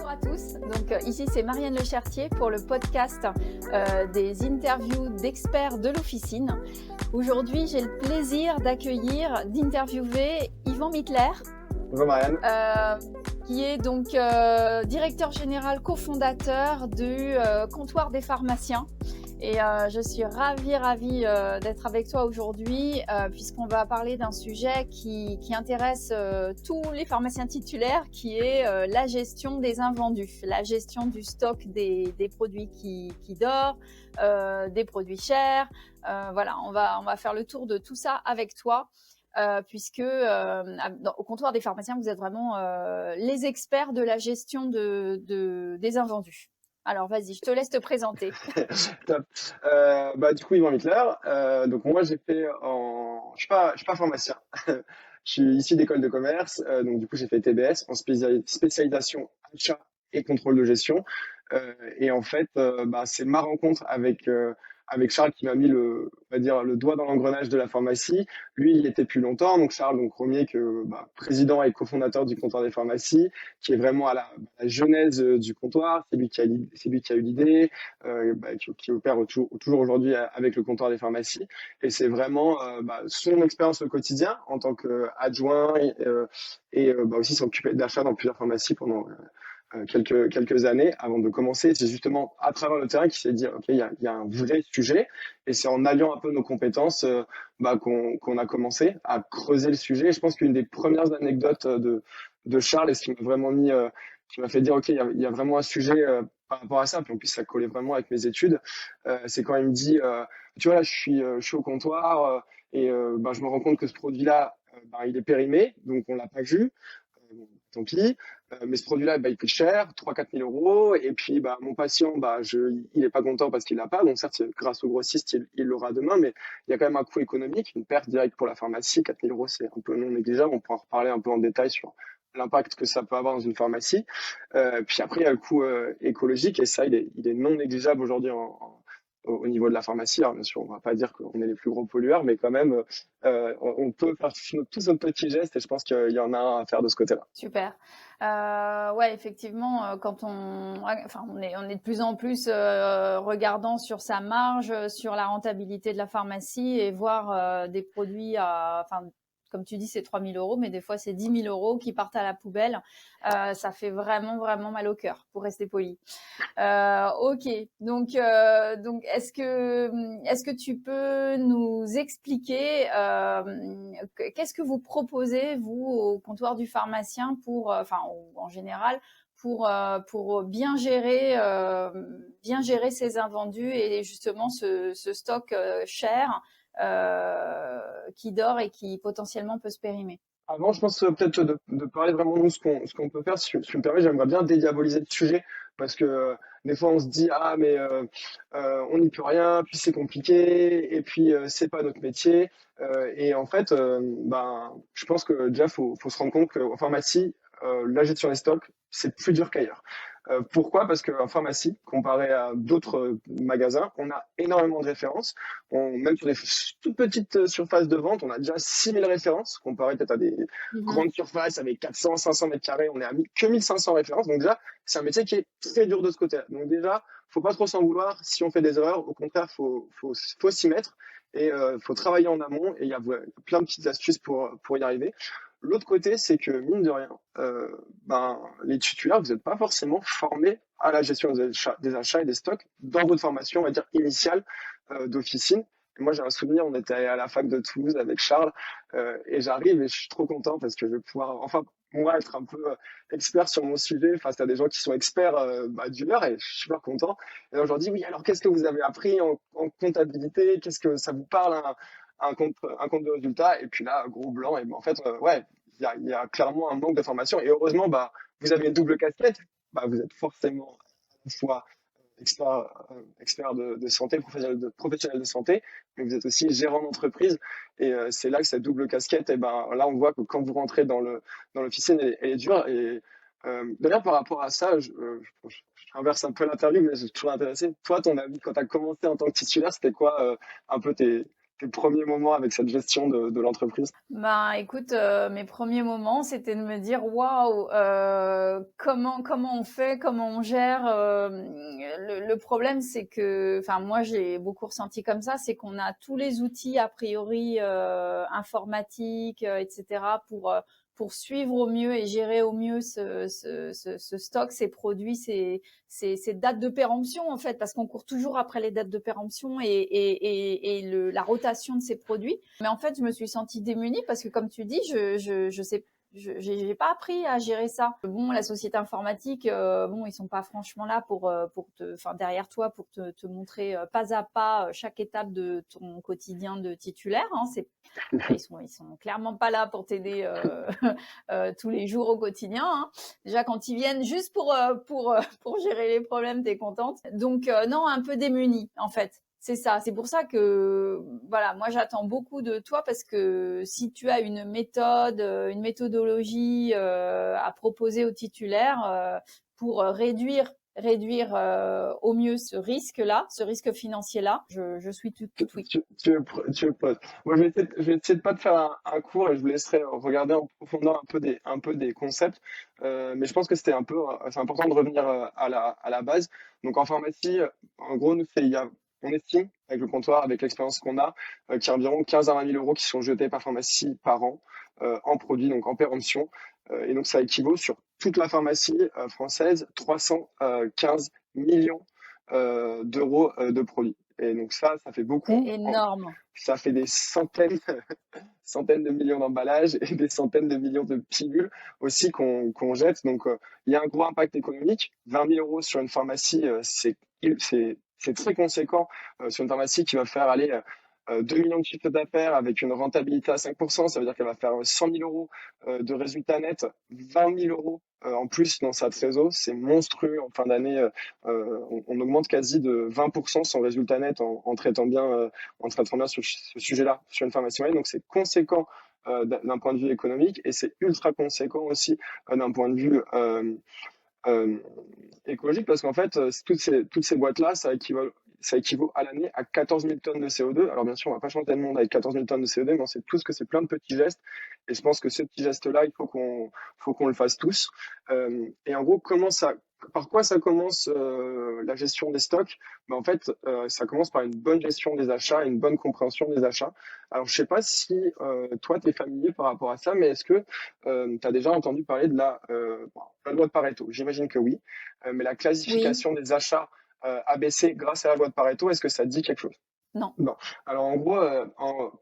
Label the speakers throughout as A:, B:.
A: Bonjour à tous, ici c'est Marianne Lechartier pour le podcast des interviews d'experts de l'officine. Aujourd'hui j'ai le plaisir d'interviewer Yvan Mittler.
B: Bonjour Marianne.
A: Qui est donc directeur général cofondateur du comptoir des pharmaciens. Et je suis ravie d'être avec toi aujourd'hui puisqu'on va parler d'un sujet qui intéresse tous les pharmaciens titulaires, qui est la gestion des invendus, la gestion du stock des produits qui dort, des produits chers. Voilà, on va faire le tour de tout ça avec toi. Puisque au comptoir des pharmaciens, vous êtes vraiment les experts de la gestion des invendus. Alors, vas-y, je te laisse te présenter.
B: Top. Du coup, Yvan Mittler. Donc moi, je suis pas pharmacien. Je suis issu d'école de commerce. Donc du coup, j'ai fait TBS en spécialisation achat et contrôle de gestion. Et en fait, c'est ma rencontre avec Charles qui m'a mis on va dire, le doigt dans l'engrenage de la pharmacie. Lui, il y était depuis longtemps. Donc Charles, donc Romier, président et cofondateur du comptoir des pharmacies, qui est vraiment à la genèse du comptoir. C'est lui qui a eu l'idée, qui opère toujours aujourd'hui avec le comptoir des pharmacies. Et c'est vraiment son expérience au quotidien en tant qu'adjoint et aussi s'occuper d'achat dans plusieurs pharmacies pendant quelques années avant de commencer. C'est justement à travers le terrain qu'il s'est dit, OK, il y a un vrai sujet. Et c'est en alliant un peu nos compétences qu'on a commencé à creuser le sujet. Et je pense qu'une des premières anecdotes de Charles, et ce qui m'a vraiment qui m'a fait dire, OK, il y a vraiment un sujet par rapport à ça. Puis en plus, ça collait vraiment avec mes études. C'est quand il me dit, tu vois, là, je suis au comptoir je me rends compte que ce produit-là, il est périmé, donc on l'a pas vu. Tant pis. Mais ce produit-là, il coûte cher, 3-4 000 euros. Et puis, mon patient, il est pas content parce qu'il l'a pas. Donc, certes, grâce au grossiste, il l'aura demain, mais il y a quand même un coût économique, une perte directe pour la pharmacie. 4 000 euros, c'est un peu non négligeable. On pourra en reparler un peu en détail sur l'impact que ça peut avoir dans une pharmacie. Puis après, il y a le coût écologique, et ça, il est non négligeable aujourd'hui au niveau de la pharmacie. Alors, bien sûr, on va pas dire qu'on est les plus gros pollueurs, mais quand même, on peut faire tous nos petits gestes, et je pense qu'il y en a un à faire de ce côté-là.
A: Super. Ouais, effectivement, quand on est de plus en plus regardant sur sa marge, sur la rentabilité de la pharmacie, et voir des produits comme tu dis, c'est 3 000 euros, mais des fois, c'est 10 000 euros qui partent à la poubelle. Ça fait vraiment, vraiment mal au cœur, pour rester poli. Ok. Donc, est-ce que tu peux nous expliquer qu'est-ce que vous proposez, vous, au comptoir du pharmacien en général, pour bien gérer ces invendus et justement ce stock cher qui dort et qui potentiellement peut se périmer.
B: Avant, je pense peut-être de parler vraiment de ce qu'on peut faire. Si tu me permets, j'aimerais bien dédiaboliser le sujet parce que des fois on se dit on n'y peut rien, puis c'est compliqué, et puis c'est pas notre métier. Et en fait, je pense que déjà faut se rendre compte qu'en pharmacie, la gestion des stocks, c'est plus dur qu'ailleurs. Pourquoi? Parce qu'en pharmacie, comparé à d'autres magasins, on a énormément de références. Même sur des toutes petites surfaces de vente, on a déjà 6000 références, comparé peut-être à des grandes surfaces avec 400, 500 mètres carrés, on est à que 1500 références. Donc déjà, c'est un métier qui est très dur de ce côté-là. Donc déjà, faut pas trop s'en vouloir si on fait des erreurs. Au contraire, faut s'y mettre et faut travailler en amont. Et il y a plein de petites astuces pour y arriver. L'autre côté, c'est que mine de rien, les titulaires, vous n'êtes pas forcément formés à la gestion des achats et des stocks dans votre formation, on va dire, initiale d'officine. Et moi, j'ai un souvenir, on était à la fac de Toulouse avec Charles, et j'arrive et je suis trop content parce que je vais pouvoir, enfin, moi, être un peu expert sur mon sujet face à des gens qui sont experts du leur, et je suis super content. Et là, je leur dis, oui, alors qu'est-ce que vous avez appris en comptabilité? Qu'est-ce que ça vous parle, un compte de résultat? Et puis là, gros blanc, et en fait, il y a clairement un manque de formation. Et heureusement, vous avez une double casquette. Vous êtes forcément à la fois expert de santé, professionnel de santé, mais vous êtes aussi gérant d'entreprise. Et c'est là que cette double casquette, là, on voit que quand vous rentrez dans l'officine, elle est dure. Et d'ailleurs, par rapport à ça, je inverse un peu l'interview, mais je suis toujours intéressé. Toi, ton avis, quand tu as commencé en tant que titulaire, c'était quoi un peu tes premiers moments avec cette gestion de l'entreprise?
A: Ben, écoute, mes premiers moments, c'était de me dire: «Waouh, comment on fait? Comment on gère?» Le problème, c'est que enfin, moi, j'ai beaucoup ressenti comme ça, c'est qu'on a tous les outils a priori, informatiques, et cetera pour suivre au mieux et gérer au mieux ce stock, ces produits, ces dates de péremption, en fait, parce qu'on court toujours après les dates de péremption et la rotation de ces produits. Mais en fait, je me suis sentie démunie parce que, comme tu dis, je sais, j'ai pas appris à gérer ça. Bon, la société informatique, bon, ils sont pas franchement là pour enfin, derrière toi, pour te montrer pas à pas chaque étape de ton quotidien de titulaire. Hein. Ils sont clairement pas là pour t'aider tous les jours au quotidien. Hein. Déjà, quand ils viennent juste pour gérer les problèmes, t'es contente. Donc, non, un peu démunie, en fait. C'est ça. C'est pour ça que, voilà, moi, j'attends beaucoup de toi parce que si tu as une méthodologie à proposer aux titulaires pour réduire au mieux ce risque financier-là, je suis tout oui.
B: Tu veux pas. Moi, je vais essayer de pas te faire un cours et je vous laisserai regarder en profondeur un peu des concepts. Mais je pense que c'est important de revenir à la base. Donc, en pharmacie, en gros, on estime, avec le comptoir, avec l'expérience qu'on a, qu'il y a environ 15 à 20 000 euros qui sont jetés par pharmacie par an, en produits, donc en péremption. Et donc, ça équivaut sur toute la pharmacie française, 315 millions d'euros de produits. Et donc ça fait
A: C'est
B: beaucoup.
A: énorme.
B: Ça fait des centaines, centaines de millions d'emballages et des centaines de millions de pilules aussi qu'on jette. Donc il y a un gros impact économique. 20 000 euros sur une pharmacie, c'est très conséquent sur une pharmacie qui va faire aller 2 millions de chiffres d'affaires avec une rentabilité à 5%. Ça veut dire qu'elle va faire 100 000 euros de résultats nets, 20 000 euros en plus dans sa trésor. C'est monstrueux. En fin d'année, on augmente quasi de 20% son résultat net en traitant bien sur ce sujet-là, sur une pharmacie moyenne. Donc, c'est conséquent d'un point de vue économique et c'est ultra conséquent aussi d'un point de vue euh, écologique parce qu'en fait, toutes ces boîtes-là, ça équivaut à l'année à 14 000 tonnes de CO2. Alors, bien sûr, on va pas changer le monde avec 14 000 tonnes de CO2, mais on sait tous que c'est plein de petits gestes. Et je pense que ce petit geste-là, faut qu'on le fasse tous. Et en gros, par quoi ça commence la gestion des stocks? Ben, en fait, ça commence par une bonne gestion des achats et une bonne compréhension des achats. Alors, je sais pas si toi, tu es familier par rapport à ça, mais est-ce que tu as déjà entendu parler de la loi de Pareto? J'imagine que oui. Mais la
A: Oui,
B: classification des achats a baissé grâce à la loi de Pareto. Est-ce que ça te dit quelque chose?
A: non.
B: Non. Alors en gros,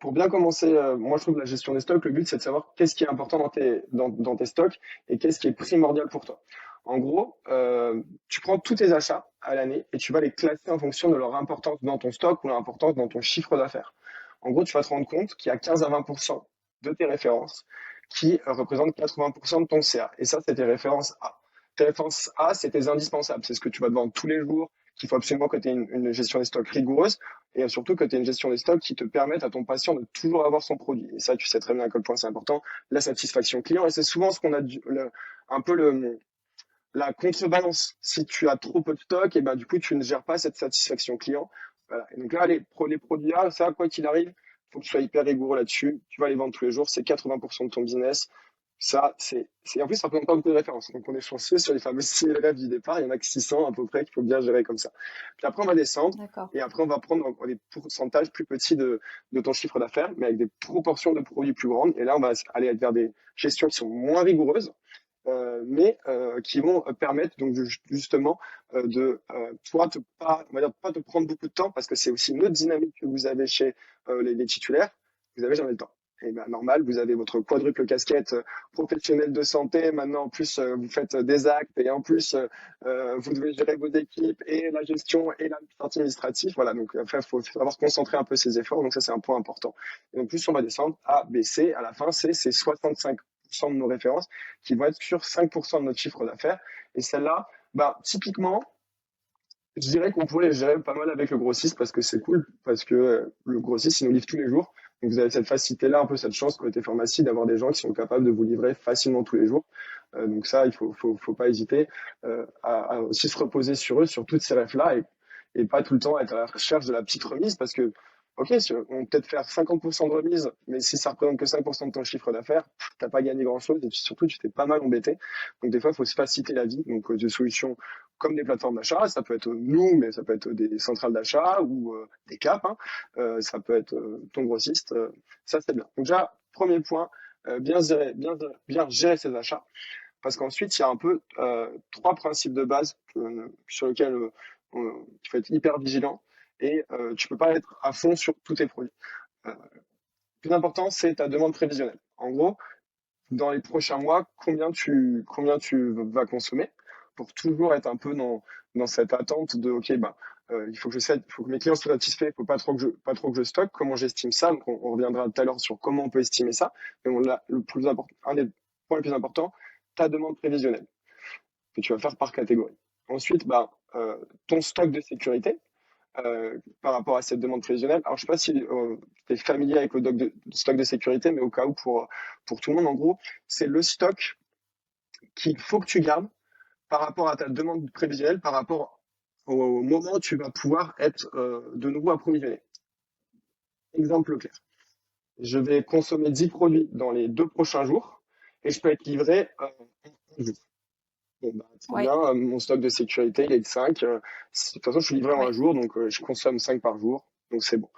B: pour bien commencer, moi je trouve la gestion des stocks, le but c'est de savoir qu'est-ce qui est important dans tes stocks et qu'est-ce qui est primordial pour toi. En gros, tu prends tous tes achats à l'année et tu vas les classer en fonction de leur importance dans ton stock ou leur importance dans ton chiffre d'affaires. En gros, tu vas te rendre compte qu'il y a 15 à 20% de tes références qui représentent 80% de ton CA. Et ça, c'est tes références A. Tes références A, c'est tes indispensables. C'est ce que tu vas te vendre tous les jours, qu'il faut absolument que tu aies une gestion des stocks rigoureuse et surtout que tu aies une gestion des stocks qui te permette à ton patient de toujours avoir son produit. Et ça, tu sais très bien à quel point c'est important, la satisfaction client. Et c'est souvent ce qu'on a un peu la contrebalance. Si tu as trop peu de stock, et ben du coup, tu ne gères pas cette satisfaction client. Voilà. Et donc là, les produits A, ça, quoi qu'il arrive, il faut que tu sois hyper rigoureux là-dessus. Tu vas les vendre tous les jours, c'est 80% de ton business. Ça, en plus, ça représente pas beaucoup de références. Donc, on est chanceux sur les fameux 6 000 rêves du départ. Il y en a que 600 à peu près qu'il faut bien gérer comme ça. Puis après, on va descendre
A: D'accord.
B: et après, on va prendre des pourcentages plus petits de ton chiffre d'affaires, mais avec des proportions de produits plus grandes. Et là, on va aller vers des gestions qui sont moins rigoureuses, mais qui vont permettre donc justement de toi on va dire, pas te prendre beaucoup de temps parce que c'est aussi une autre dynamique que vous avez chez les titulaires. Vous avez jamais le temps. Et ben, normal, vous avez votre quadruple casquette professionnelle de santé. Maintenant, en plus, vous faites des actes et en plus, vous devez gérer vos équipes et la gestion et la partie administrative. Voilà, donc après, il faut savoir concentrer un peu ses efforts. Donc ça, c'est un point important. Et donc, plus on va descendre, A, B, C, à la fin, c'est 65% de nos références qui vont être sur 5% de notre chiffre d'affaires. Et celle-là, bah, typiquement, je dirais qu'on pourrait les gérer pas mal avec le grossiste parce que c'est cool, parce que le grossiste, il nous livre tous les jours. Donc vous avez cette facilité-là, un peu cette chance côté pharmacie d'avoir des gens qui sont capables de vous livrer facilement tous les jours. Donc ça, faut pas hésiter à aussi se reposer sur eux, sur toutes ces refs-là et pas tout le temps être à la recherche de la petite remise parce que Ok, on peut peut-être faire 50% de remise, mais si ça représente que 5% de ton chiffre d'affaires, t'as pas gagné grand-chose et surtout tu t'es pas mal embêté. Donc des fois, il faut se faciliter la vie. Donc des solutions comme des plateformes d'achat, ça peut être nous, mais ça peut être des centrales d'achat ou des caps, hein. Ça peut être ton grossiste. Ça c'est bien. Donc déjà, premier point, bien gérer ses achats, parce qu'ensuite il y a un peu trois principes de base sur lesquels il faut être hyper vigilant et tu peux pas être à fond sur tous tes produits. Euh, le plus important, c'est ta demande prévisionnelle. En gros, dans les prochains mois, combien tu vas consommer pour toujours être un peu dans cette attente de, OK, bah, il faut que mes clients soient satisfaits, il faut pas trop que je stocke. Comment j'estime ça? Donc, on reviendra tout à l'heure sur comment on peut estimer ça. Mais le plus important, un des points les plus importants, ta demande prévisionnelle que tu vas faire par catégorie. Ensuite, bah, ton stock de sécurité par rapport à cette demande prévisionnelle. Alors, je sais pas si tu es familier avec le stock de sécurité, mais au cas où pour tout le monde, en gros, c'est le stock qu'il faut que tu gardes par rapport à ta demande prévisionnelle, par rapport au moment où tu vas pouvoir être de nouveau approvisionné. Exemple clair. Je vais consommer 10 produits dans les 2 prochains jours et je peux être livré en un jour. Bon, bah, très bien,
A: Oui,
B: mon stock de sécurité, il est de 5. De toute façon, je suis livré en un
A: oui,
B: jour, donc je consomme 5 par jour, donc c'est bon.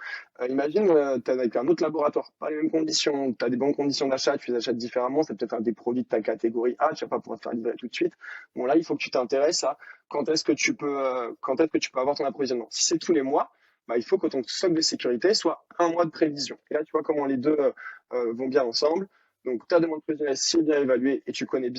B: Imagine, tu es avec un autre laboratoire, pas les mêmes conditions, tu as des bonnes conditions d'achat, tu les achètes différemment, c'est peut-être un des produits de ta catégorie A, tu vas pas pouvoir te faire livrer tout de suite. Bon, là, il faut que tu t'intéresses à quand est-ce que tu peux avoir ton approvisionnement. Si c'est tous les mois, bah, il faut que ton stock de sécurité soit un mois de prévision. Et là, tu vois comment les deux vont bien ensemble. Donc, ta demande prévisionnelle, si bien évaluée et tu connais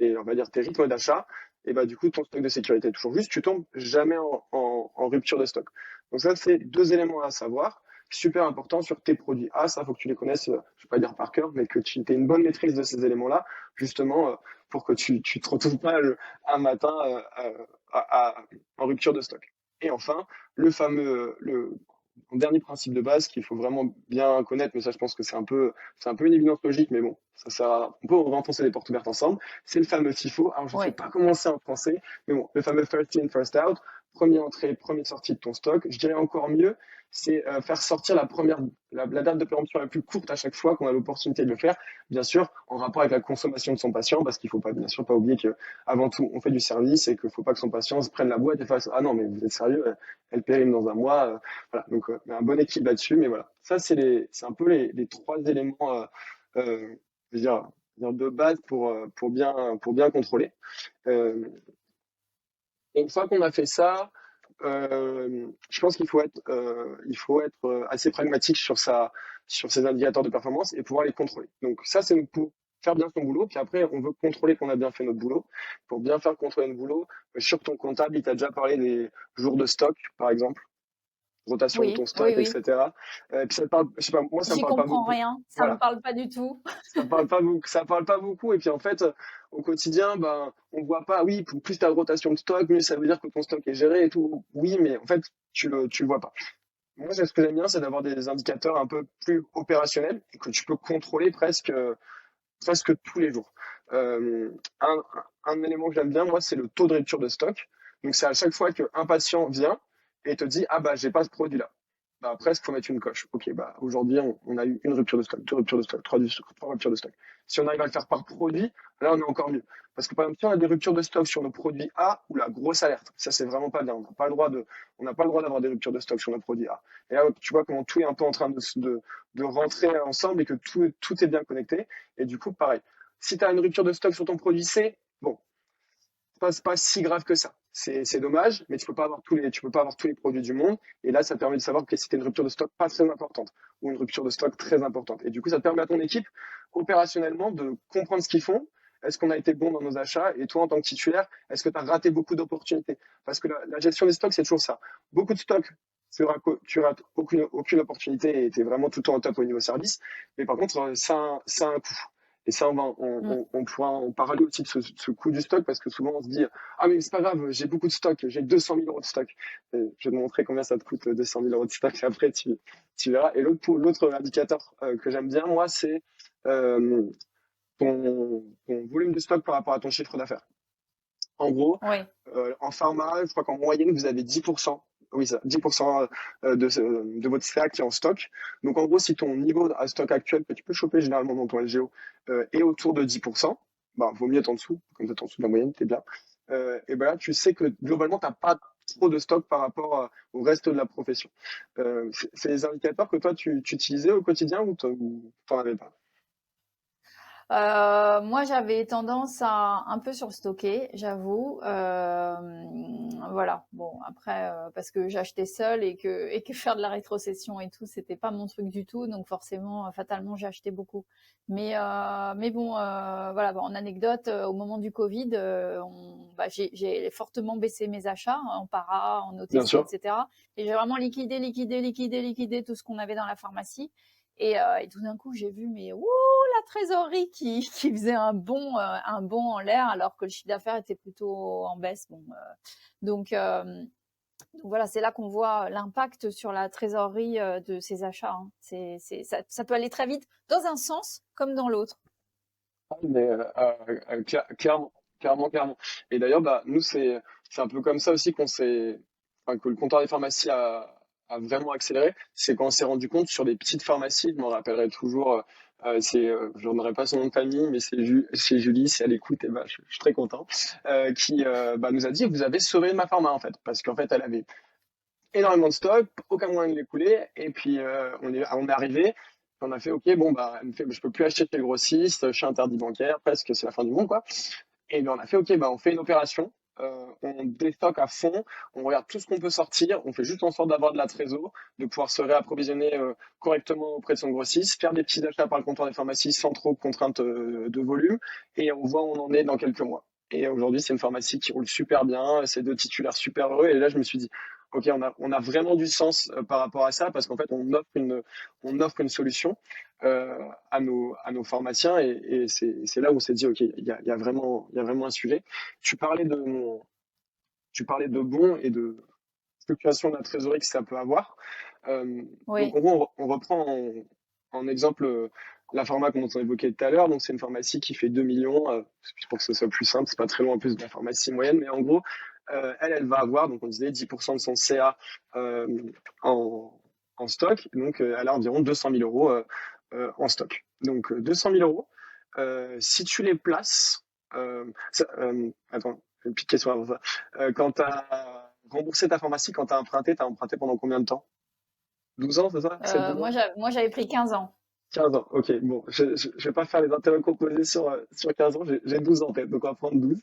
B: on va dire, tes rythmes d'achat, et bah, du coup, ton stock de sécurité est toujours juste, tu tombes jamais en rupture de stock. Donc ça, c'est deux éléments à savoir, super important sur tes produits. Ah, ça, faut que tu les connaisses, je vais pas dire par cœur, mais que tu aies une bonne maîtrise de ces éléments-là, justement, pour que tu te retrouves pas un matin en rupture de stock. Et enfin, le dernier principe de base qu'il faut vraiment bien connaître, mais ça, je pense que c'est un peu une évidence logique, mais bon, on peut renfoncer les portes ouvertes ensemble. C'est le fameux FIFO. Alors, je ne sais
A: oui.
B: pas comment c'est en français, mais bon, le fameux first in, first out. Première entrée, première sortie de ton stock. Je dirais encore mieux, c'est faire sortir la date de péremption la plus courte à chaque fois qu'on a l'opportunité de le faire. Bien sûr, en rapport avec la consommation de son patient, parce qu'il ne faut pas, bien sûr, pas oublier que avant tout, on fait du service et qu'il ne faut pas que son patient se prenne la boîte et fasse, ah non, mais vous êtes sérieux, elle périme dans un mois. Voilà, donc un bon équilibre là-dessus, mais voilà, ça c'est un peu les trois éléments, je veux dire de base pour bien contrôler. Euh, et une fois qu'on a fait ça, je pense qu'il faut être assez pragmatique sur ses indicateurs de performance et pouvoir les contrôler. Donc ça, c'est pour faire bien son boulot. Puis après, on veut contrôler qu'on a bien fait notre boulot. Pour bien faire contrôler notre boulot, sur ton comptable, il t'a déjà parlé des jours de stock, par exemple, rotation de ton
A: Oui, oui,
B: stock,
A: oui.
B: etc. Et puis ça te parle, je sais pas, moi ça me
A: J'y
B: parle pas
A: comprends
B: beaucoup.
A: rien. Ça me
B: Voilà,
A: parle pas du tout.
B: ça parle pas beaucoup. Et puis en fait, au quotidien, ben, on voit pas. Oui, plus tu as de rotation de stock, mieux ça veut dire que ton stock est géré et tout. Oui, mais en fait, tu le vois pas. Moi, ce que j'aime bien, c'est d'avoir des indicateurs un peu plus opérationnels et que tu peux contrôler presque tous les jours. Euh, un, un élément que j'aime bien, moi, c'est le taux de rupture de stock. Donc, c'est à chaque fois qu'un patient vient et te dit, ah bah, j'ai pas ce produit-là. Bah, presque, faut mettre une coche. Ok, bah, aujourd'hui, on a eu une rupture de stock, deux ruptures de stock, trois ruptures de stock. Si on arrive à le faire par produit, là, on est encore mieux. Parce que, par exemple, si on a des ruptures de stock sur nos produits A, ou la grosse alerte, ça, c'est vraiment pas bien. On n'a pas le droit d'avoir des ruptures de stock sur nos produits A. Et là, tu vois comment tout est un peu en train de rentrer ensemble et que tout est bien connecté. Et du coup, pareil. Si tu as une rupture de stock sur ton produit C, bon, c'est pas si grave que ça. C'est dommage, mais tu peux pas avoir tous les produits du monde. Et là, ça te permet de savoir que si tu as une rupture de stock pas très importante ou une rupture de stock très importante. Et du coup, ça te permet à ton équipe, opérationnellement, de comprendre ce qu'ils font. Est-ce qu'on a été bon dans nos achats? Et toi, en tant que titulaire, est-ce que tu as raté beaucoup d'opportunités? Parce que la gestion des stocks, c'est toujours ça. Beaucoup de stocks, tu rates aucune opportunité et tu es vraiment tout le temps au top au niveau service. Mais par contre, ça a un coût. Et ça,
A: Mm.
B: on pourra en parler aussi de ce coût du stock parce que souvent on se dit ah mais c'est pas grave, j'ai beaucoup de stock, j'ai 200 000 euros de stock. Je vais te montrer combien ça te coûte 200 000 euros de stock. Après, tu verras. Et l'autre indicateur que j'aime bien, moi, c'est euh, ton volume de stock par rapport à ton chiffre d'affaires. En gros,
A: Oui,
B: en pharma, je crois qu'en moyenne, vous avez 10% oui, ça, 10% de votre CA qui est en stock. Donc, en gros, si ton niveau à stock actuel que tu peux choper généralement dans ton LGO est autour de 10%, bah, vaut mieux être en dessous. Comme tu es en dessous de la moyenne, t'es bien. Et ben là, tu sais que globalement, t'as pas trop de stock par rapport au reste de la profession. C'est les indicateurs que toi, tu utilisais au quotidien ou t'en avais pas?
A: Moi, j'avais tendance à un peu surstocker, j'avoue. Voilà. Bon, après, parce que j'achetais seule et que faire de la rétrocession et tout, c'était pas mon truc du tout. Donc forcément, fatalement, j'ai acheté beaucoup. Mais bon, voilà. Bon, en anecdote, au moment du Covid, j'ai fortement baissé mes achats en para, en
B: Bien
A: OTC,
B: sûr.
A: etc. Et j'ai vraiment liquidé tout ce qu'on avait dans la pharmacie. Et tout d'un coup, j'ai vu, mais ouh, la trésorerie qui faisait un bond en l'air alors que le chiffre d'affaires était plutôt en baisse. Bon, donc voilà, c'est là qu'on voit l'impact sur la trésorerie de ces achats. Hein. Ça peut aller très vite dans un sens comme dans l'autre.
B: Ah, mais clairement, clairement. Et d'ailleurs, bah, nous, c'est un peu comme ça aussi enfin, que le comptoir des pharmacies a vraiment accéléré. C'est quand on s'est rendu compte sur des petites pharmacies, je m'en rappellerai toujours, je n'aurai pas son nom de famille, mais c'est Julie, si elle écoute, et bah, je suis très content, qui bah, nous a dit, vous avez sauvé ma pharma, en fait, parce qu'en fait, elle avait énormément de stock, aucun moyen de l'écouler. Et puis, on est arrivé. On a fait, OK, bon, bah, elle me fait, je peux plus acheter chez le grossiste, je suis interdit bancaire, presque, c'est la fin du monde, quoi. Et ben, on a fait, OK, bah, on fait une opération. On déstocke à fond, on regarde tout ce qu'on peut sortir, on fait juste en sorte d'avoir de la trésor, de pouvoir se réapprovisionner correctement auprès de son grossiste, faire des petits achats par le comptoir des pharmacies sans trop de contraintes de volume, et on voit où on en est dans quelques mois. Et aujourd'hui, c'est une pharmacie qui roule super bien, c'est deux titulaires super heureux, et là, je me suis dit, OK, on a vraiment du sens par rapport à ça, parce qu'en fait, on offre une solution à nos pharmaciens, et c'est là où on s'est dit, OK, il y a vraiment un sujet. Tu parlais de, tu parlais de bons et de fluctuation de la trésorerie que ça peut avoir. Donc,
A: Oui.
B: en gros, on reprend en exemple la pharma dont on évoquait tout à l'heure. Donc, c'est une pharmacie qui fait 2 millions. Pour que ce soit plus simple, c'est pas très loin en plus de la pharmacie moyenne, mais en gros, elle va avoir, donc on disait 10% de son CA euh, en, en stock. Donc, elle a environ 200 000 euros en stock. Donc, 200 000 euros, si tu les places, attends, une petite question avant ça. Quand tu as remboursé ta pharmacie, quand tu as emprunté, pendant combien de temps? 12 ans, c'est ça? 7, 12 ans?
A: Moi, j'avais pris 15 ans.
B: 15 ans, ok. Bon, je vais pas faire les intérêts composés sur 15 ans, j'ai 12 en tête, donc on va prendre 12.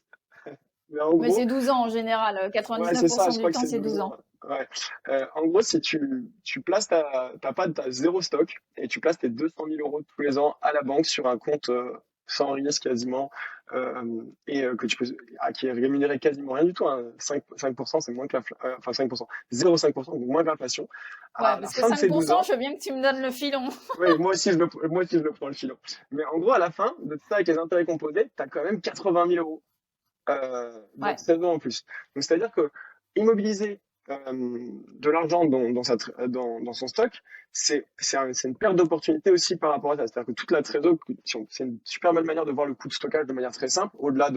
B: Mais en
A: Mais
B: gros,
A: c'est 12 ans en général.
B: ouais, c'est ça,
A: 99%
B: je
A: du
B: crois que
A: temps,
B: c'est
A: c'est
B: 12
A: 12
B: ans.
A: ans.
B: Ouais. En gros, si tu places t'as zéro stock et tu places tes 200 000 euros tous les ans à la banque sur un compte sans risque quasiment et que qui est rémunéré quasiment rien du tout. Hein. 5%, c'est moins que l'inflation. Enfin, 5%. 0,5%, donc moins que l'inflation.
A: Ouais,
B: À la
A: parce que
B: fin de ces 12
A: 5%,
B: ans,
A: je veux bien que tu me donnes le filon.
B: oui, moi aussi, je le prends le filon. Mais en gros, à la fin de tout ça, avec les intérêts composés, tu as quand même 80 000 euros de
A: Ouais,
B: trésor en plus. Donc, c'est-à-dire que immobiliser de l'argent dans son stock, c'est une perte d'opportunité aussi par rapport à ça. C'est-à-dire que toute la trésor, c'est une super belle manière de voir le coût de stockage de manière très simple, au-delà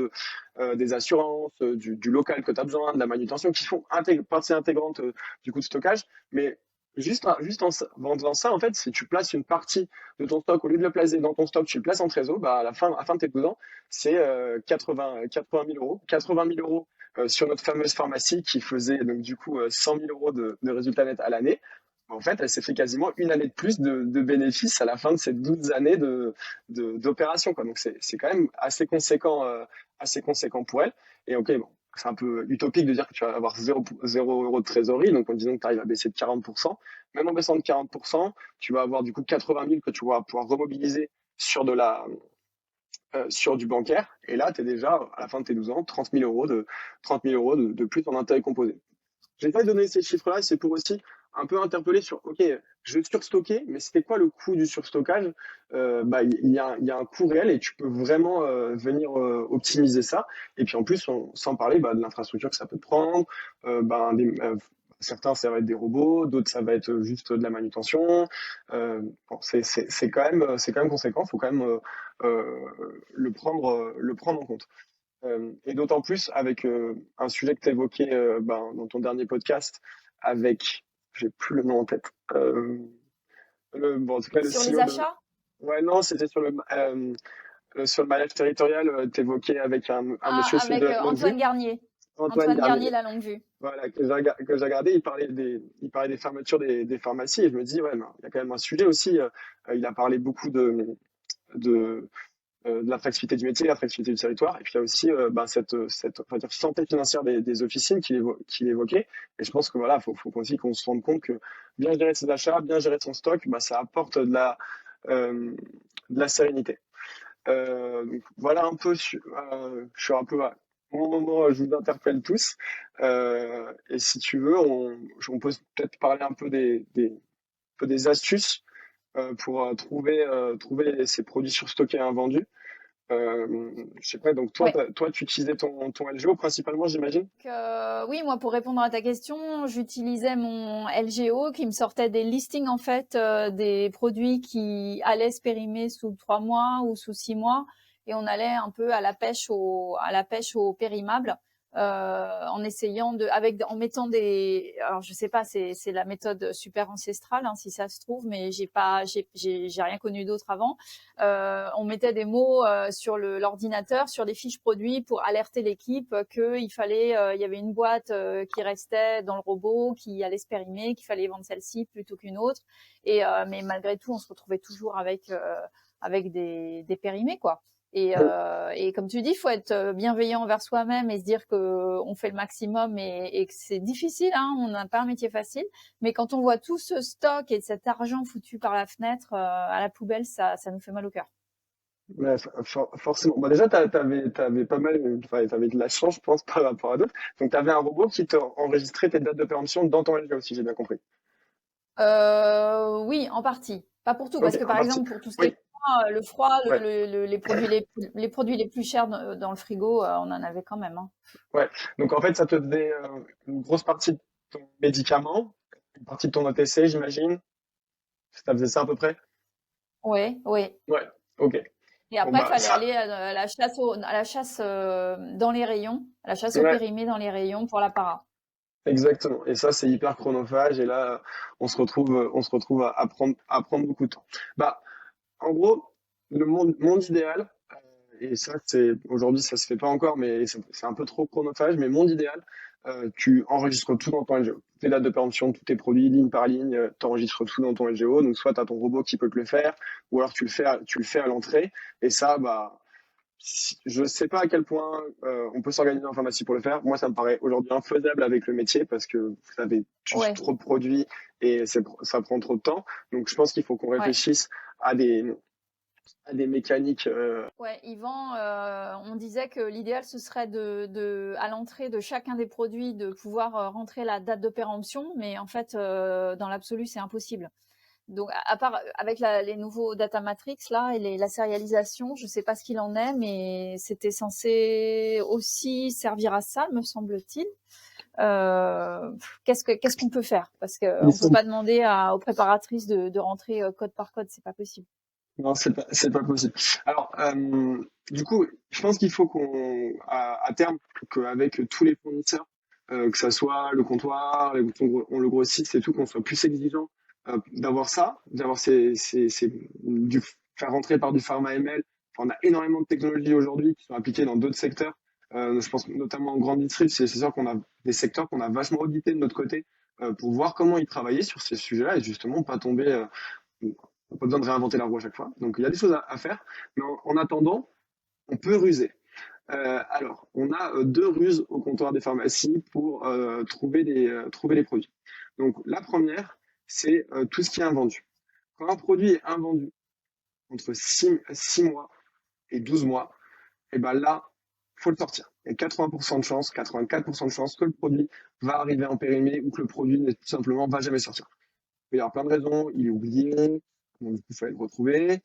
B: des assurances, du local que tu as besoin, de la manutention, qui font partie intégrante du coût de stockage. Mais juste en faisant ça, en fait, si tu places une partie de ton stock, au lieu de le placer dans ton stock, tu le places en trésor, bah, à la fin de tes 12 ans, c'est 80 000 euros. 80 000 euros sur notre fameuse pharmacie qui faisait donc du coup 100 000 euros de résultats nets à l'année. En fait, elle s'est fait quasiment une année de plus de bénéfices à la fin de ces 12 années d'opération, quoi. Donc c'est quand même assez conséquent pour elle. Et ok, bon, c'est un peu utopique de dire que tu vas avoir 0 euros de trésorerie, donc en disant que tu arrives à baisser de 40%. Même en baissant de 40%, tu vas avoir du coup 80 000 que tu vas pouvoir remobiliser sur du bancaire. Et là, tu es déjà, à la fin de tes 12 ans, 30 000 euros de plus en intérêt composé. J'ai pas donné ces chiffres-là, c'est pour aussi un peu interpeller sur, OK, je vais surstocker, mais c'était quoi le coût du surstockage? Bah, il y a un coût réel et tu peux vraiment venir optimiser ça. Et puis en plus, sans parler bah, de l'infrastructure que ça peut te prendre, bah, certains, ça va être des robots, d'autres, ça va être juste de la manutention. Bon, c'est quand même conséquent, il faut quand même le prendre en compte. Et d'autant plus avec un sujet que tu évoquais ben, dans ton dernier podcast, avec, j'ai plus le nom en tête. Bon, en tout cas, le
A: Sur les
B: CEO de.
A: achats?
B: Ouais, non, c'était sur le maillage territorial. T'évoquais avec un
A: Ah,
B: monsieur, celui
A: avec
B: de longue vue,
A: Antoine Garnier.
B: Antoine
A: Antoine Garnier,
B: Garnier.
A: la longue vue.
B: Voilà, que j'ai regardé, il parlait des fermetures des pharmacies et je me dis, ouais, mais il y a quand même un sujet aussi. Il a parlé beaucoup de, de l'attractivité du métier, l'attractivité du territoire. Et puis il y a aussi cette on va dire, santé financière des officines qu'il évoquait. Et je pense que voilà, faut aussi qu'on se rende compte que bien gérer ses achats, bien gérer son stock, bah, ça apporte de la sérénité. Donc voilà un peu, je suis un peu à mon moment, je vous interpelle tous. Et si tu veux, on peut peut-être parler un peu un peu des astuces pour trouver ces produits surstockés et invendus. Je sais pas, donc toi,
A: Ouais.
B: toi tu utilisais ton LGO principalement, j'imagine?
A: Oui, moi, pour répondre à ta question, j'utilisais mon LGO qui me sortait des listings, en fait, des produits qui allaient se périmer sous 3 mois ou sous 6 mois. Et on allait un peu à la pêche au périmable, en essayant en mettant alors je sais pas, c'est la méthode super ancestrale, hein, si ça se trouve, mais j'ai rien connu d'autre avant. On mettait des mots sur l'ordinateur, sur les fiches produits pour alerter l'équipe il y avait une boîte qui restait dans le robot, qui allait se périmer, qu'il fallait vendre celle-ci plutôt qu'une autre. Mais malgré tout, on se retrouvait toujours avec des périmés, quoi. Et comme tu dis, il faut être bienveillant envers soi-même et se dire que on fait le maximum et que c'est difficile, hein, on n'a pas un métier facile. Mais quand on voit tout ce stock et cet argent foutu par la fenêtre à la poubelle, ça nous fait mal au cœur.
B: Ouais, forcément. Bon, déjà, t'avais pas mal, enfin, t'avais de la chance, je pense, par rapport à d'autres. Donc, t'avais un robot qui t'enregistrait tes dates de péremption dans ton LGO, si j'ai bien compris.
A: Oui, en partie. Pas pour tout,
B: Ok,
A: parce que
B: en
A: par
B: partie.
A: exemple, pour tout ce qui
B: Oui,
A: est froid,
B: ouais,
A: les produits les plus chers dans le frigo, on en avait quand même, hein.
B: ouais. Donc, en fait, ça te faisait une grosse partie de ton médicament, une partie de ton OTC, j'imagine. Ça faisait ça à peu près?
A: Oui, oui.
B: Ouais, ok.
A: Et
B: Bon,
A: après, il
B: bah,
A: fallait
B: ça,
A: aller à la chasse dans les rayons, à la chasse au
B: ouais,
A: périmé dans les rayons pour la para.
B: exactement. Et ça, c'est hyper chronophage. Et là, on se retrouve à prendre beaucoup de temps. Bah, en gros, le monde idéal, et ça, aujourd'hui, ça se fait pas encore, mais c'est un peu trop chronophage, mais monde idéal, tu enregistres tout dans ton LGO. Tes dates de péremption, tous tes produits, ligne par ligne, tu enregistres tout dans ton LGO. Donc, soit tu as ton robot qui peut te le faire, ou alors tu le fais à l'entrée. Et ça, bah, je ne sais pas à quel point on peut s'organiser en pharmacie pour le faire. Moi, ça me paraît aujourd'hui infaisable avec le métier parce que vous avez juste
A: Ouais,
B: trop de produits et ça prend trop de temps. Donc, je pense qu'il faut qu'on
A: ouais.
B: réfléchisse à des mécaniques.
A: Ouais, Yvan, on disait que l'idéal ce serait à l'entrée de chacun des produits de pouvoir rentrer la date de péremption, mais en fait, dans l'absolu, c'est impossible. Donc, à part avec les nouveaux data matrix là et la sérialisation, je sais pas ce qu'il en est, mais c'était censé aussi servir à ça, me semble-t-il. Qu'est-ce qu'on peut faire? Parce
B: Ils
A: qu'on peut
B: sont...
A: pas demander aux préparatrices de rentrer code par code, c'est pas possible.
B: Non, c'est pas possible. Alors, du coup, je pense qu'il faut à terme, qu'avec tous les fournisseurs, que ça soit le comptoir, le grossiste et tout, qu'on soit plus exigeant d'avoir ça, d'avoir faire rentrer par du pharma ML. Enfin, on a énormément de technologies aujourd'hui qui sont appliquées dans d'autres secteurs. Je pense notamment en grande distrib, c'est sûr qu'on a des secteurs qu'on a vachement audités de notre côté pour voir comment ils travaillaient sur ces sujets-là et justement pas tomber. On n'a pas besoin de réinventer la roue à chaque fois. Donc il y a des choses à faire, mais en attendant, on peut ruser. Alors, on a deux ruses au comptoir des pharmacies pour trouver les produits. Donc la première, c'est tout ce qui est invendu. Quand un produit est invendu entre 6 mois et 12 mois, et ben là, faut le sortir. Il y a 80% de chances, 84% de chances que le produit va arriver en périmé ou que le produit tout simplement va jamais sortir. Il peut y avoir plein de raisons, il est oublié, donc du coup, il fallait le retrouver.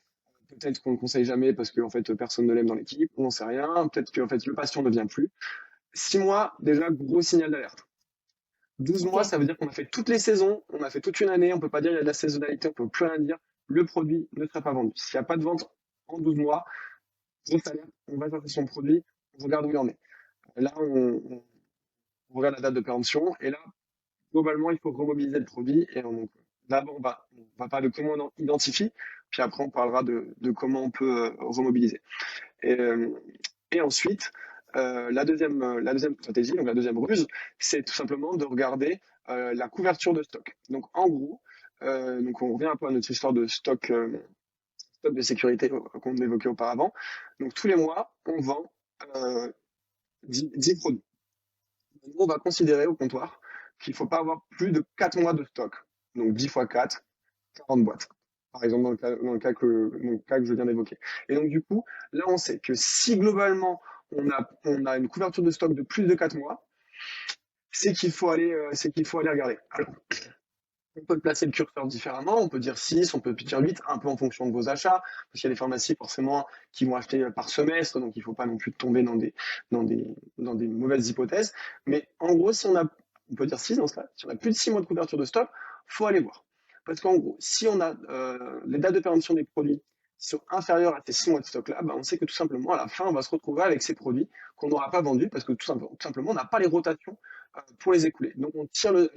B: Peut-être qu'on ne le conseille jamais parce que en fait, personne ne l'aime dans l'équipe, on n'en sait rien. Peut-être que en fait, le patient ne vient plus. 6 mois, déjà, gros signal d'alerte. 12 mois,
A: Ok.
B: ça veut dire qu'on a fait toutes les saisons, on a fait toute une année, on peut pas dire il y a de la saisonnalité, on peut plus rien dire. Le produit ne sera pas vendu. S'il n'y a pas de vente en 12 mois, grosse alerte, on va chercher son produit, on regarde où il en est. Là, on regarde la date de péremption et là, globalement, il faut remobiliser le produit. Et donc, d'abord, on va parler de comment on identifie, puis après, on parlera de comment on peut remobiliser. Et, euh, et ensuite, la deuxième stratégie, donc la deuxième ruse, c'est tout simplement de regarder la couverture de stock. Donc, en gros, donc on revient un peu à notre histoire de stock de sécurité qu'on évoquait auparavant. Donc, tous les mois, on vend euh, 10 produits. Nous, on va considérer au comptoir qu'il ne faut pas avoir plus de 4 mois de stock. Donc 10 fois 4, 40 boîtes. Par exemple, dans le cas que je viens d'évoquer. Et donc, du coup, là, on sait que si globalement, on a une couverture de stock de plus de 4 mois, c'est qu'il faut aller regarder. Alors, on peut placer le curseur différemment, on peut dire 6, on peut dire 8, un peu en fonction de vos achats, parce qu'il y a des pharmacies forcément qui vont acheter par semestre, donc il ne faut pas non plus tomber dans des, dans des mauvaises hypothèses. Mais en gros, on peut dire 6 dans ce cas, si on a plus de 6 mois de couverture de stock, faut aller voir. Parce qu'en gros, si on a les dates de péremption des produits sont inférieures à ces 6 mois de stock-là, on sait que tout simplement, à la fin, on va se retrouver avec ces produits qu'on n'aura pas vendus, parce que tout simplement on n'a pas les rotations pour les écouler. Donc on tire la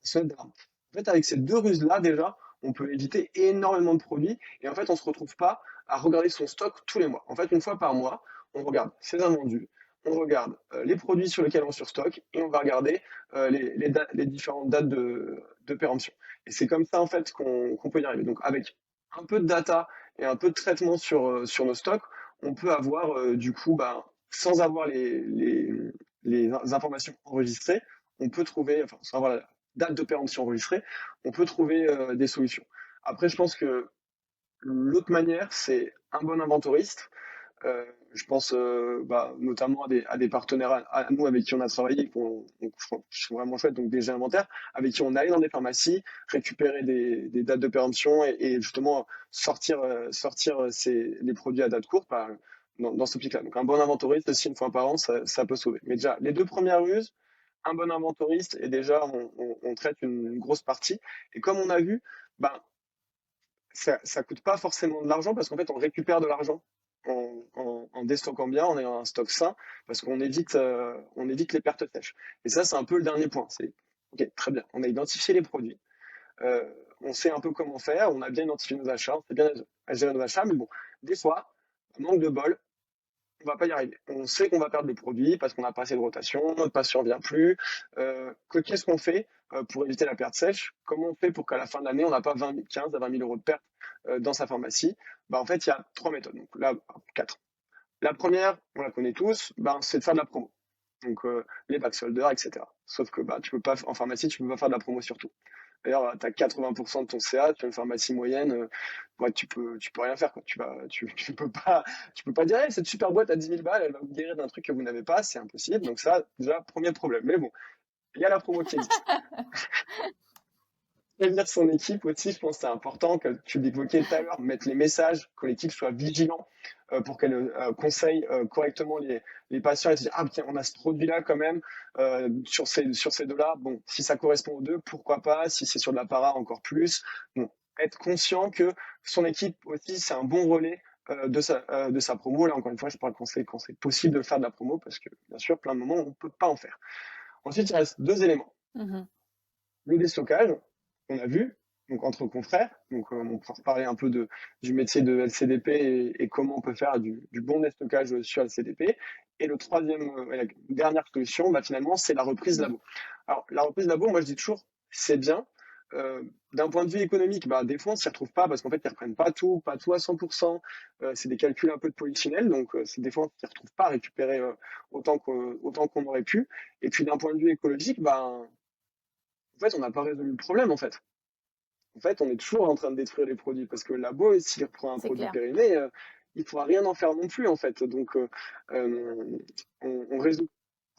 B: sonnette d'alarme. En fait, avec ces deux ruses-là, déjà, on peut éviter énormément de produits et en fait, on ne se retrouve pas à regarder son stock tous les mois. En fait, une fois par mois, on regarde ses invendus, on regarde les produits sur lesquels on surstocke et on va regarder les différentes dates de péremption. Et c'est comme ça, en fait, qu'on peut y arriver. Donc, avec un peu de data et un peu de traitement sur nos stocks, on peut avoir, du coup, sans avoir les informations enregistrées, on peut trouver, enfin, sans avoir date de péremption enregistrée, on peut trouver des solutions. Après, je pense que l'autre manière, c'est un bon inventoriste. Je pense notamment à des partenaires à nous avec qui on a travaillé, qui sont vraiment chouettes, donc des inventaires, avec qui on allait dans des pharmacies, récupérer des dates de péremption et justement sortir les produits à date courte dans ce pic-là. Donc un bon inventoriste, aussi une fois par an, ça peut sauver. Mais déjà, les deux premières ruses, un bon inventoriste, et déjà on traite une grosse partie. Et comme on a vu, ben, ça coûte pas forcément de l'argent parce qu'en fait, on récupère de l'argent en déstockant bien, en ayant un stock sain, parce qu'on évite les pertes sèches. Et ça, c'est un peu le dernier point. C'est, ok, très bien, on a identifié les produits, on sait un peu comment faire, on a bien identifié nos achats, on sait bien gérer nos achats, mais bon, des fois, manque de bol, on va pas y arriver. On sait qu'on va perdre des produits parce qu'on n'a pas assez de rotation, notre patient ne vient plus. Qu'est-ce qu'on fait pour éviter la perte sèche? Comment on fait pour qu'à la fin de l'année, on n'a pas 15 à 20 000 euros de perte dans sa pharmacie? En fait, il y a trois méthodes. Donc là, quatre. La première, on la connaît tous, c'est de faire de la promo. Donc les back solders, etc. Sauf que tu peux pas, en pharmacie, tu peux pas faire de la promo sur tout. D'ailleurs, tu as 80% de ton CA, tu as une pharmacie moyenne, tu peux rien faire, quoi. Tu peux pas dire, hey, cette super boîte à 10 000 balles, elle va vous guérir d'un truc que vous n'avez pas, c'est impossible. Donc ça, déjà, premier problème. Mais bon, il y a la promo qui existe. Prévenir son équipe aussi, je pense que c'est important, que tu l'évoquais tout à l'heure, mettre les messages, que l'équipe soit vigilant pour qu'elle conseille correctement les patients et se dire, ah tiens, on a ce produit-là quand même sur ces deux-là. Bon, si ça correspond aux deux, pourquoi pas? Si c'est sur de la para, encore plus. Bon, être conscient que son équipe aussi, c'est un bon relais de sa promo. Là, encore une fois, je parle quand c'est possible de faire de la promo parce que, bien sûr, plein de moments, on ne peut pas en faire. Ensuite, il reste deux éléments.
A: Mhm.
B: Le déstockage, on a vu, donc entre confrères, donc on peut reparler un peu du métier de LCDP et comment on peut faire du bon déstockage sur LCDP. Et le troisième, et la dernière solution, finalement, c'est la reprise labo. Alors, la reprise labo, moi je dis toujours, c'est bien. D'un point de vue économique, des fois on s'y retrouve pas parce qu'en fait ils reprennent pas tout à 100%. C'est des calculs un peu de polychinelle, donc c'est des fois on s'y retrouve pas à récupérer autant qu'on aurait pu. Et puis d'un point de vue écologique, en fait, on n'a pas résolu le problème, en fait. En fait, on est toujours en train de détruire les produits parce que le labo, s'il reprend un
A: C'est
B: produit
A: clair.
B: périmé, il ne pourra rien en faire non plus, en fait. Donc, on résout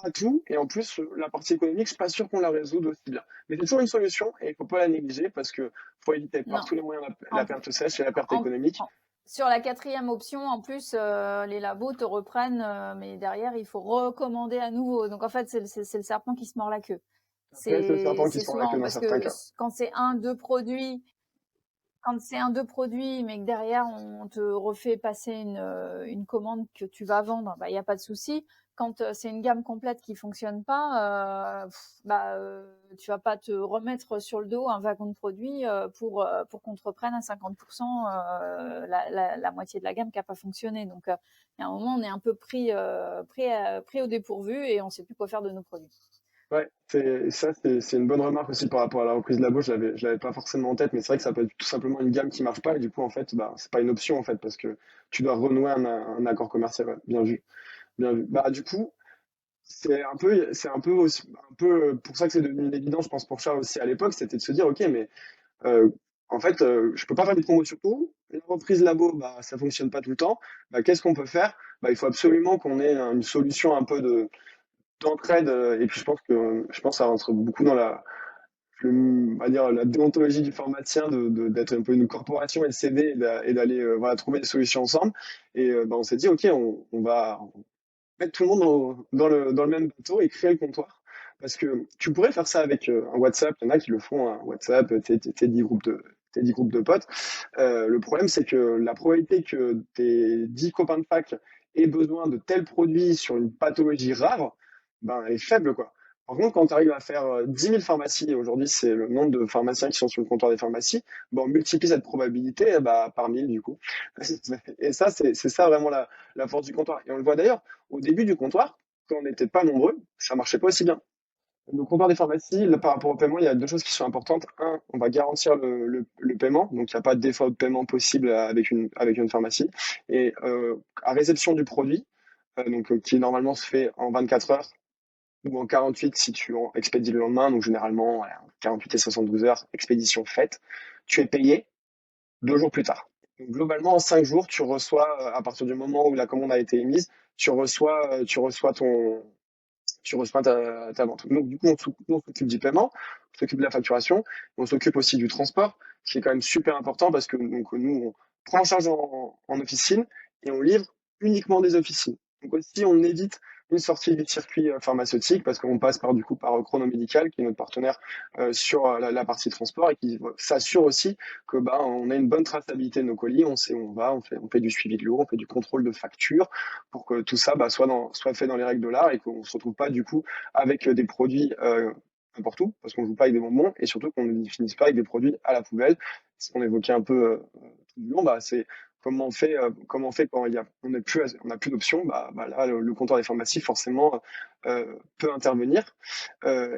B: pas tout. Et en plus, la partie économique, je suis pas sûr qu'on la résout aussi bien. Mais c'est toujours une solution et il ne faut pas la négliger parce que faut éviter par
A: Non.
B: tous les moyens la
A: En,
B: perte sèche et la perte
A: en-
B: économique.
A: sur la quatrième option, en plus, les labos te reprennent, mais derrière, il faut recommander à nouveau. Donc, en fait, c'est le serpent qui se mord la queue.
B: Après, c'est le serpent qui
A: C'est
B: se mord la queue
A: souvent
B: dans
A: parce
B: certains
A: que
B: cas.
A: quand c'est un, deux produits quand c'est un deux produits, mais que derrière on te refait passer une commande que tu vas vendre, bah il y a pas de souci. Quand c'est une gamme complète qui fonctionne pas, tu vas pas te remettre sur le dos un wagon de produits pour qu'on te reprenne à 50% la moitié de la gamme qui a pas fonctionné. Donc il y a un moment on est un peu pris au dépourvu et on sait plus quoi faire de nos produits.
B: Ouais, c'est une bonne remarque aussi par rapport à la reprise de labo. Je l'avais pas forcément en tête, mais c'est vrai que ça peut être tout simplement une gamme qui marche pas et du coup en fait, bah c'est pas une option en fait parce que tu dois renouer un accord commercial. Ouais. Bien vu, bien vu. Bah du coup, c'est un peu aussi, un peu pour ça que c'est devenu une évidence, je pense pour Charles aussi à l'époque, c'était de se dire ok, mais euh, en fait, je peux pas faire des promos sur tout. La reprise labo, bah ça fonctionne pas tout le temps. Bah qu'est-ce qu'on peut faire? Bah il faut absolument qu'on ait une solution un peu de d'entraide et puis je pense que ça rentre beaucoup dans on va dire la déontologie du pharmacien d'être un peu une corporation et de s'aider et d'aller voilà, trouver des solutions ensemble et bah, on s'est dit ok on va mettre tout le monde dans le même bateau et créer le comptoir parce que tu pourrais faire ça avec un WhatsApp, il y en a qui le font un WhatsApp, t'es 10 groupes de potes. Le problème c'est que la probabilité que tes 10 copains de fac aient besoin de tels produits sur une pathologie rare, ben elle est faible quoi. Par contre, quand tu arrives à faire 10 000 pharmacies, et aujourd'hui c'est le nombre de pharmaciens qui sont sur le comptoir des pharmacies, ben, on multiplie cette probabilité bah, par 1000 du coup. Et ça, c'est ça vraiment la force du comptoir. Et on le voit d'ailleurs, au début du comptoir, quand on n'était pas nombreux, ça marchait pas aussi bien. Le comptoir des pharmacies, là, par rapport au paiement, il y a deux choses qui sont importantes. Un, on va garantir le paiement, donc il n'y a pas de défaut de paiement possible avec une pharmacie. Et à réception du produit, qui normalement se fait en 24 heures ou en 48 si tu en expédies le lendemain, donc généralement voilà, 48 et 72 heures, expédition faite, tu es payé 2 jours plus tard. Donc, globalement, en 5 jours, tu reçois, à partir du moment où la commande a été émise, tu reçois ta vente. Donc, du coup, on s'occupe du paiement, on s'occupe de la facturation, on s'occupe aussi du transport, ce qui est quand même super important parce que donc, nous, on prend en charge en officine et on livre uniquement des officines. Donc aussi, on évite une sortie du circuit pharmaceutique parce qu'on passe par du coup par Chronomédical qui est notre partenaire sur la partie transport et qui s'assure aussi que bah on a une bonne traçabilité de nos colis, on sait où on va, on fait du suivi de l'eau, on fait du contrôle de facture pour que tout ça bah, soit fait dans les règles de l'art et qu'on se retrouve pas du coup avec des produits n'importe où parce qu'on joue pas avec des bonbons et surtout qu'on ne finisse pas avec des produits à la poubelle. Ce qu'on évoquait un peu tout du long, bah c'est comment on fait quand on n'a plus d'options, bah là le comptoir des pharmacies forcément peut intervenir.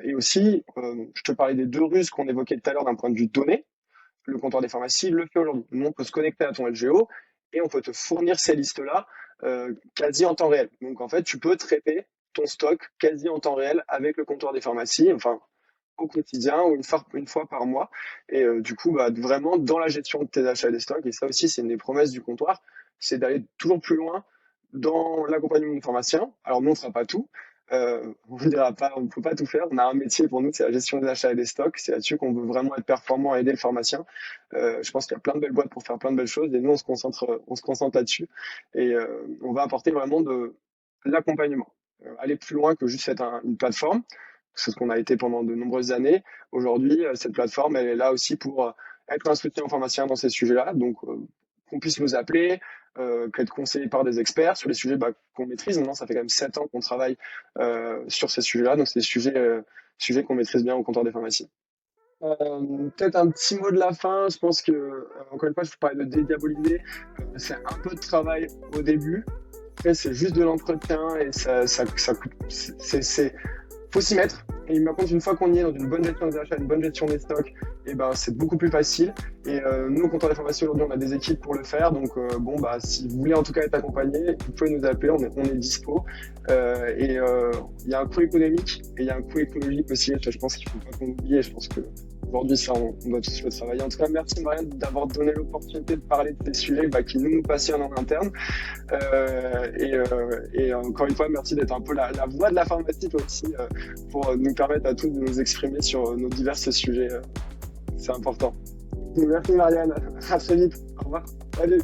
B: Et aussi, je te parlais des deux ruses qu'on évoquait tout à l'heure d'un point de vue données. Le comptoir des pharmacies le fait aujourd'hui. Nous, on peut se connecter à ton LGO et on peut te fournir ces listes-là quasi en temps réel. Donc en fait, tu peux traiter ton stock quasi en temps réel avec le comptoir des pharmacies, enfin au quotidien ou une fois par mois. Et du coup, bah, vraiment dans la gestion de tes achats et des stocks. Et ça aussi, c'est une des promesses du comptoir, c'est d'aller toujours plus loin dans l'accompagnement du pharmacien. Alors nous, on ne fera pas tout. On ne dira pas, on ne peut pas tout faire. On a un métier pour nous, c'est la gestion des achats et des stocks. C'est là-dessus qu'on veut vraiment être performant et aider le pharmacien. Je pense qu'il y a plein de belles boîtes pour faire plein de belles choses et nous, on se concentre là-dessus. Et on va apporter vraiment de l'accompagnement. Aller plus loin que juste être une plateforme. C'est ce qu'on a été pendant de nombreuses années. Aujourd'hui, cette plateforme, elle est là aussi pour être un soutien aux pharmaciens dans ces sujets-là. Donc, qu'on puisse nous appeler, qu'être conseillé par des experts sur les sujets bah, qu'on maîtrise. Maintenant, ça fait quand même 7 ans qu'on travaille sur ces sujets-là. Donc, c'est des sujets qu'on maîtrise bien au comptoir des pharmacies. Peut-être un petit mot de la fin. Je pense que, encore une fois, je vous parlais de dédiaboliser. C'est un peu de travail au début. Après, c'est juste de l'entretien et ça coûte. Faut s'y mettre. Et par contre, une fois qu'on y est dans une bonne gestion des achats, une bonne gestion des stocks, et ben c'est beaucoup plus facile. Et nous, au comptoir des pharmacies aujourd'hui, on a des équipes pour le faire. Donc bon, bah si vous voulez en tout cas être accompagné, vous pouvez nous appeler, on est dispo. Il y a un coût économique et il y a un coût écologique aussi. Je pense qu'il faut pas qu'on oublie. Je pense que aujourd'hui, ça, on doit tous le travailler. En tout cas, merci Marianne d'avoir donné l'opportunité de parler de ces sujets bah, qui nous passionnent en interne. Et encore une fois, merci d'être un peu la voix de la pharmacie toi aussi pour nous permettre à tous de nous exprimer sur nos divers sujets. C'est important. Merci Marianne, à très vite. Au revoir. Salut.